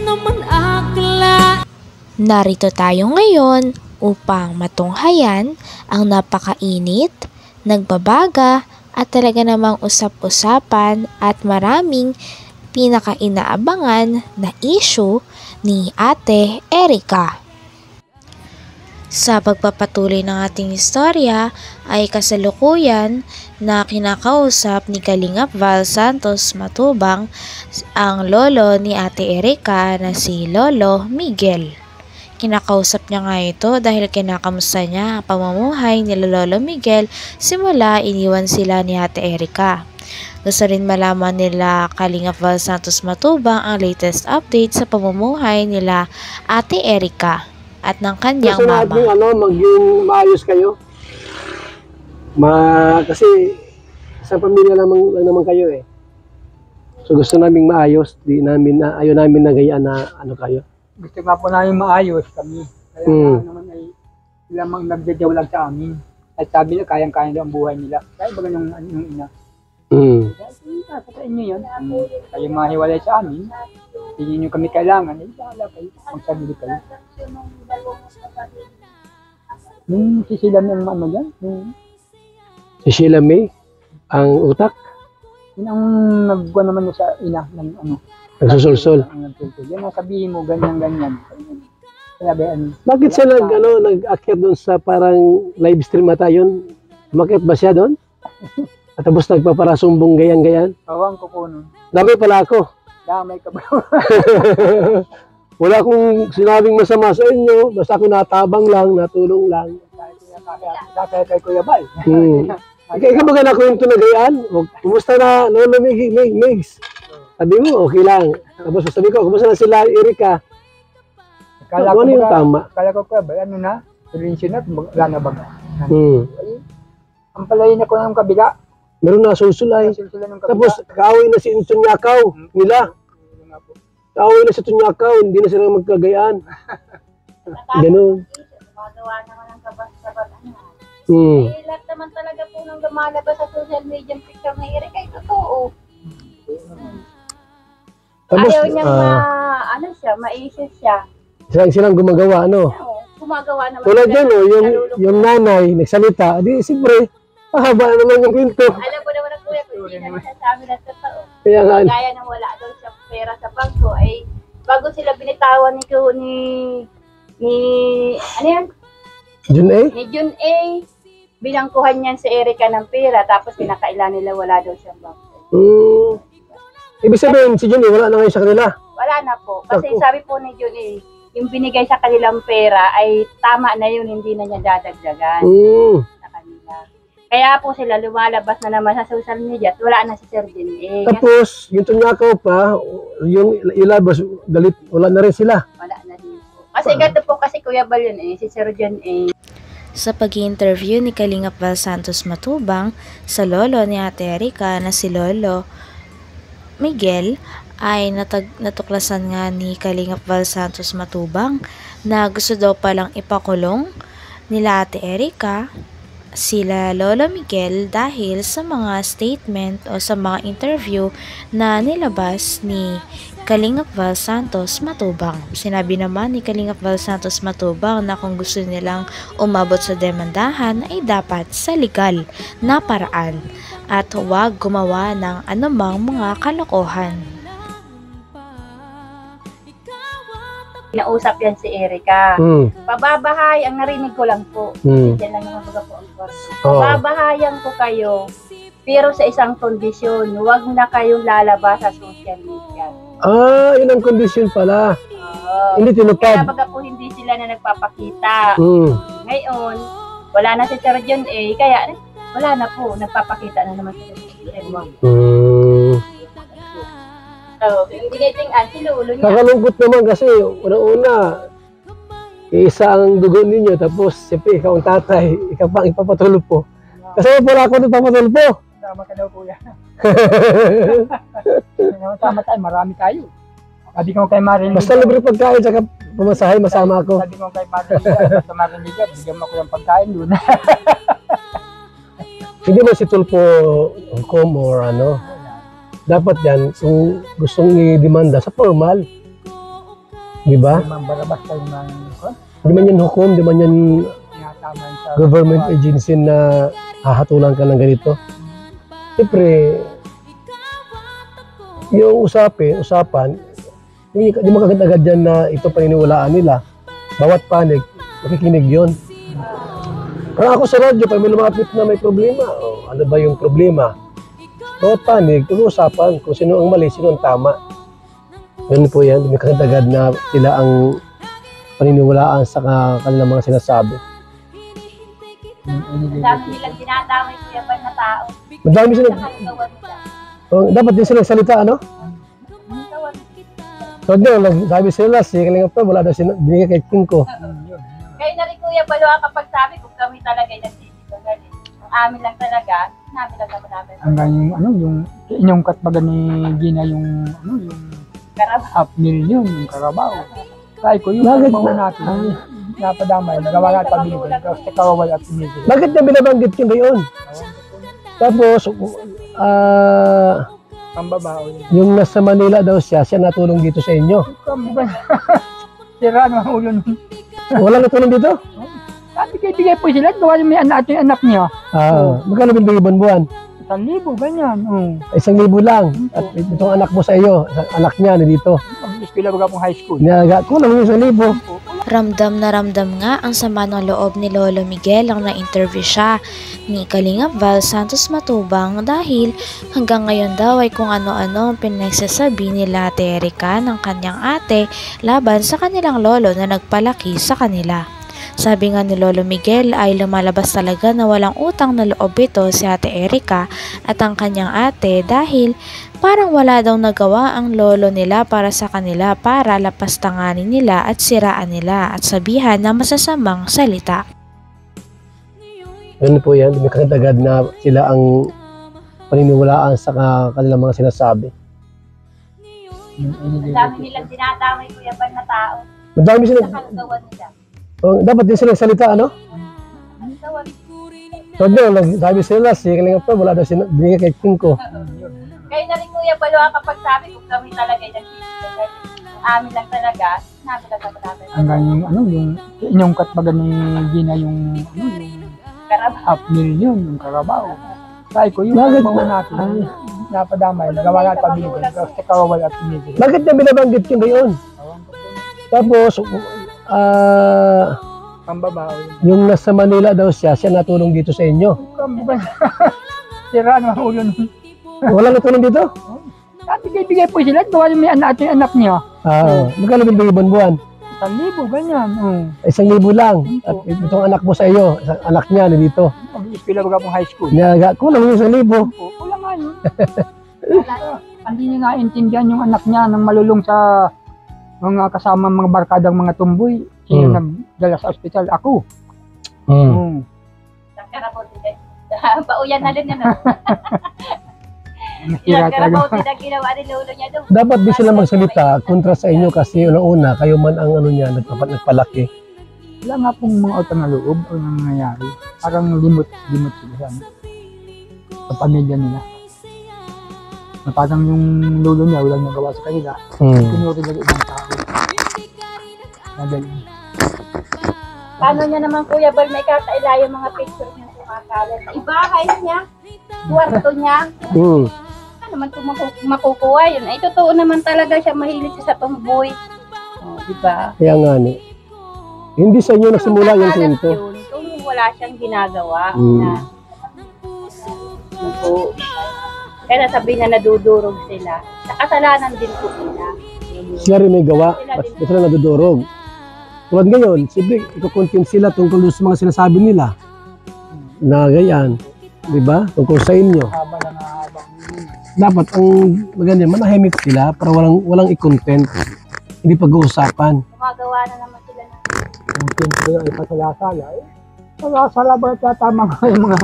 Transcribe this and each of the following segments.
naman akla. Narito tayo ngayon upang matunghayan ang napakainit, nagbabaga at talaga namang usap-usapan at maraming pinaka-inaabangan na issue ni Ate Erica. Sa pagpapatuloy ng ating istorya ay kasalukuyan na kinakausap ni Kalingap Val Santos Matubang ang lolo ni Ate Erica na si Lolo Miguel. Kinakausap niya nga ito dahil kinakamusta niya ang pamumuhay ni Lolo Miguel simula iniwan sila ni Ate Erica. Gusto rin malaman nila Kalingap Val Santos Matubang ang latest update sa pamumuhay nila Ate Erica at ng kanyang gusto mama. Gusto natin maging maayos kayo. Kasi sa pamilya lang naman kayo eh. So gusto namin maayos, ayaw namin nagayaan na kayo. Gusto nga po namin maayos kami. Kaya naman ay lamang nagdadyaw lang sa amin. At sabi nila, kayang-kaya daw ang buhay nila. Kaya baga nung ina. Sa inyo yan. Kayo mahiwalay sa amin. Hindi nyo kami kailangan. Eh, bahala kayo. Ang sarili kayo. Nung si Sheila May ang ano dyan? Si Sheila May? Ang utak? Yun ang nagwa naman sa ina ng ano. Nagsusulsol. Yan ang sabihin mo, ganyan-ganyan. Kaya ba ano? Bakit siya nag-akyat doon sa parang live stream ata yun? Umakyat ba siya doon? At tapos nagpaparasumbong gayan-gayan? Awang ko po nun. Dami pala ako. Damay ka ba? Wala akong sinabing masama sa inyo. Basta ako natabang lang, natulong lang. Kaya kay Kuya Bal. Ikaw ba na kwento na gayaan? Kumusta na Lolo Migs? Sabi mo, okay lang. Tapos sabi ko, kumusta na sila Erica? Kala ano yung tama? Kala ko Kuya Bal, ano na? Tulinsyon na, wala na ba? Ang palayin ako ng kabila. Meron na susulay. Tapos kaaway na si Tunyakaw nila. Kaaway na si Tunyakaw, hindi na sila magkagayaan. Ganun. Gumagawa naman ng kabas-kabas. Lahat naman talaga po nang lumalabas sa social media picture ng Erica, ay totoo. Tapos, ayaw niyang ma-issues siya. Silang gumagawa, Gumagawa naman. Tulad yan, yung nanay, nagsalita, di siyempre, haba naman yung kwento. Alam mo naman ang kuya, kung hindi na nasasabi na totoo. Kaya nga, Gaya nang wala daw siya pera sa bangko, ay bago sila binitawan ni ano yan? Jun A? Ni Jun A, binangkuhan niyan si Erica ng pera, tapos pinakailan nila wala daw siyang bangko. Ibig sabihin, si Jun A, wala na ngayon sa kanila? Wala na po. Kasi sabi po ni Jun A, yung binigay sa kanilang pera ay tama na yun, hindi na niya dadagdagan sa kanila. Kaya po sila lumalabas na naman sa social media at wala na si Sir Jun A. Tapos, yung Tunyakaw pa, yung ilabas, galit, wala na rin sila. Wala na din po. Kasi gato po kasi Kuya Bal yun si Sir Jun A. Sa pag-i-interview ni Kalingap Val Santos Matubang sa lolo ni Ate Erica na si Lolo Miguel, ay natuklasan nga ni Kalingap Val Santos Matubang na gusto daw palang ipakulong nila Ate Erica sila Lolo Miguel dahil sa mga statement o sa mga interview na nilabas ni Kalingap Val Santos Matubang. Sinabi naman ni Kalingap Val Santos Matubang na kung gusto nilang umabot sa demandahan ay dapat sa legal na paraan at huwag gumawa ng anumang mga kalokohan. Nausap yan si Erica. Pababahay, ang narinig ko lang po. Diyan lang naman baga po ang kwarto. Pababahayan ko kayo, pero sa isang kondisyon, huwag na kayong lalabas sa social media. Yun ang kondisyon pala. Hindi tinupad. Kaya baga po hindi sila na nagpapakita. Ngayon, wala na si Sir Jun A, kaya wala na po, nagpapakita na naman sila. So, tinitingan si Lolo niya. Kakalungkot naman kasi, una-una, isa ang dugo ninyo, tapos siyempre ikaw ang tatay, ikaw pang ipapatulog po. Kasi wala ako nagpapatulog po. Tama ka daw kuya. Tama tayo, marami tayo. Sabi ko kay Marilyn. Basta libre pagkain, saka pumasahe, masama ako. Sabi ko kay Marilyn, sa Marilyn, bigyan mo ko yung pagkain doon. Hindi mo si Tulpo or ano. Dapat yan, kung gustong i-demanda sa formal. Di ba? Hindi man barabas tayo ng Di man yan hukom, di man yan tinatama sa government agency na hahatulan ka ng ganito. Siyempre, yung usapan, di mo kagad-agad yan na ito paniniwalaan nila. Bawat panig, makikinig yun. Parang ako sa radyo, pag may lumapit na may problema, ano ba yung problema? Bawat panig, pag-uusapan kung sino ang mali, sino ang tama. Ganun po yan, di mo kagad-agad na sila ang paniniwalaan sa kanilang mga sinasabi. Ang dami nilang dinadamay kuya ba na tao. Madami sila. Nakagawan nila. Dapat din sila salita, ano? Gawan. So, nagsabi sila, si Kalingap pa, wala daw binigay kay Kinko. Kaya na rin kuya Balo kapag sabi kung kami talaga ay nagsisipagad. Ang amin lang talaga, sinabi lang namin. Hanggang yung inyong katbagan ni Gina yung Karabaw. half million, yung Carabao. Kaya ko yung Bakit? mga natin, napadamay, nagawa natin pabiligan, tapos kawawal at pinigil. Bakit niya binabanggit yung gayon? Tapos, Pambabao yun. yung nasa Manila daw siya natulong dito sa inyo. Sira ang ulo nun. Wala natulong dito? Sabi bigay po sila, gawa yung may anak niya. Magkano binibigay buwan-buwan? 1,000, ganyan. 1,000 lang. At itong anak mo sa iyo, anak niya dito. Mag-eskwela baga pong high school. Niyaga, kulang yung 1,000. Ramdam na ramdam nga ang sama ng loob ni Lolo Miguel ang na-interview siya ni Kalingap Val Santos Matubang dahil hanggang ngayon daw ay kung ano-ano ang pinagsasabi nila Ate Erica ng kanyang ate laban sa kanilang lolo na nagpalaki sa kanila. Sabi nga ni Lolo Miguel ay lumalabas talaga na walang utang na loob ito si Ate Erica at ang kanyang ate dahil parang wala daw nagawa ang lolo nila para sa kanila para lapastanganin nila at siraan nila at sabihan na masasamang salita. Ano po yan, may kagad na sila ang paniniwalaan sa kanilang mga sinasabi. Ang dami nilang dinadamay kuya ba na tao. Madami sila. Nakagawan nila. Dapat din sila salita, ano? Gawan. So, nagsabi sila, si Kalingap pa, wala daw binigay kay Kinko. Kaya na rin kuya Balo kapag sabi kung kami talaga ay nagsisipagad. Ang amin lang talaga, sinabi lang namin. Hanggang yung inyong katbagan ni Gina yung Karabaw. half million, yung Carabao. Kaya ko yung Bakit? mga natin, napadamay, nagawa natin pabiligan, tapos kawawal at pinigil. Bakit niya binabanggit yung gayon? Tapos, Pambabao yun. yung nasa Manila daw siya natulong dito sa inyo. Sira ang ulo nun. Wala natulong dito? Sabi bigay po sila, gawa yung may anak niya. Magkano binibigay buwan-buwan? 1,000, ganyan. 1,000 lang. At itong anak mo sa iyo, anak niya dito. Mag-eskwela baga pong high school. Niyaga, kulang yung 1,000. Wala nga yun. Hindi niya naintindihan yung anak niya nang malulong sa mga kasama mga barkadang mga tumboy. Sino nagdala sa ospital? Ako. Karabaw din. Pauyan na din yan. Nasira Karabaw talaga. din ang ginawa ni lolo niya doon. Dapat di sila magsalita kontra sa inyo kasi una-una, kayo man ang ano niya, nagpalaki. Wala nga pong mga utang na loob o nangyayari. Parang limot sila sa pamilya nila. Na parang yung lolo niya walang nagawa sa kanila. Pinuri nila ibang tao. Magaling. Paano niya naman kuya Bal may kakaila yung mga picture niya kumakalat? Ibahay niya, kwarto niya. Ano naman kung makukuha yun? Ay totoo naman talaga siya mahilig siya sa tumboy. Diba? Kaya nga ni. Hindi sa inyo nagsimula yung kwento. Kung wala siyang ginagawa na kaya sabihin na nadudurog sila. Kasalanan din po sila. Sila rin may gawa, ba't sila nadudurog? Tulad ngayon, siyempre, ikukontent sila tungkol sa mga sinasabi nila. Na ganyan, di ba? Tungkol sa inyo. Haba na haba. Dapat ang maganda, manahimik sila para walang i-content. Hindi pag-uusapan. Gumagawa na naman sila na. Yung pinto ay pasalasala. Pasalasala ba tatama nga yung mga...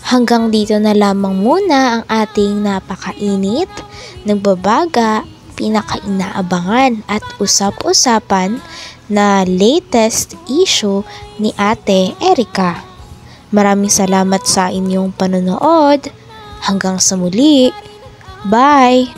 Hanggang dito na lamang muna ang ating napakainit, nagbabaga, pinakainaabangan at usap-usapan na latest issue ni Ate Erica. Maraming salamat sa inyong panonood. Hanggang sa muli. Bye!